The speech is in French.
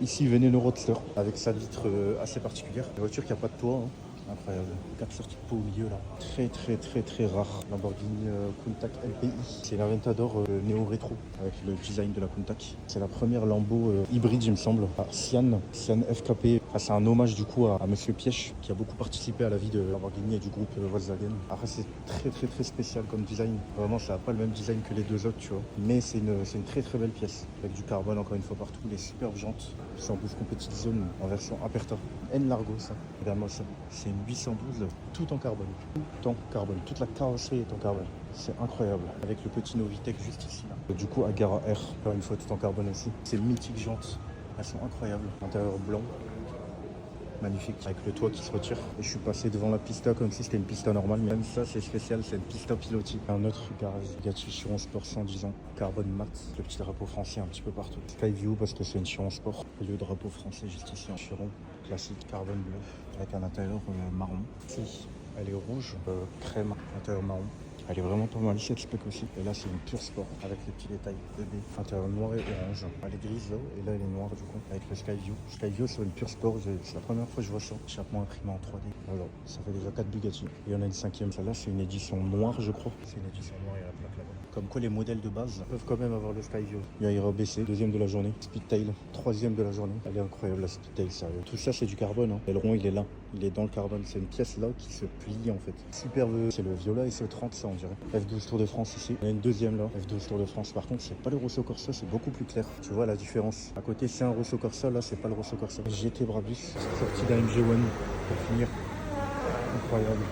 Ici, Veneno Roadster, avec sa vitre assez particulière. Une voiture qui n'a pas de toit, hein. Incroyable. 4 sorties de peau au milieu là. Très rare. Lamborghini Countach LPI. C'est une Aventador néo-rétro avec le design de la Countach. C'est la première Lambo hybride, il me semble. Sian FKP. Enfin, c'est un hommage du coup à Monsieur Piège qui a beaucoup participé à la vie de Lamborghini et du groupe Volkswagen. Après, c'est très spécial comme design. Vraiment, ça n'a pas le même design que les deux autres, tu vois. Mais c'est une très belle pièce. Avec du carbone encore une fois partout. Les superbes jantes. C'est en boost competitive zone en version Aperta. N Largo, ça. Regarde-moi ça. C'est une 812 tout en carbone. Tout en carbone. Toute la carrosserie est en carbone. C'est incroyable. Avec le petit Novitec juste ici. Là. Du coup, Agara R, encore une fois, tout en carbone aussi. Ces mythiques jantes. Elles sont incroyables. Intérieur blanc. Magnifique. Avec le toit qui se retire. Et je suis passé devant la pista comme si c'était une pista normale. Mais même ça, c'est spécial. C'est une pista pilotis. Un autre garage. Bugatti Chiron Sport 110 ans. Carbone mat. Le petit drapeau français un petit peu partout. Skyview parce que c'est une Chiron Sport. Et le drapeau français juste ici en Chiron. Classique. Carbone bleu. Avec un intérieur marron. Si. Elle est rouge. Crème. Intérieur marron. Elle est vraiment pas mal, cette spec aussi. Et là, c'est une pure sport avec les petits détails bébé. Intérieur noir et orange. Elle est grise là, et là, elle est noire du coup, avec le Skyview. Skyview, c'est une pure sport. C'est la première fois que je vois ça. Échappement imprimé en 3D. Voilà, ça fait déjà 4 Bugatti. Et on a une cinquième. Celle-là, c'est une édition noire, je crois. C'est une édition noire et la plaque là-bas. Comme quoi, les modèles de base peuvent quand même avoir le Skyview. Il y a Ira BC, deuxième de la journée. Speedtail, troisième de la journée. Elle est incroyable, la Speedtail, sérieux. Tout ça, c'est du carbone. Hein. L'aileron, il est là. Il est dans le carbone. C'est une pièce là qui se plie en fait. Superbe. C'est le Viola SE30, ça, on dirait. F12 Tour de France ici. Il y a une deuxième là. F12 Tour de France. Par contre, c'est pas le Rosso Corsa, c'est beaucoup plus clair. Tu vois la différence. À côté, c'est un Rosso Corsa. Là, c'est pas le Rosso Corsa. GT Brabus. Sortie d'AMG One pour finir. Incroyable.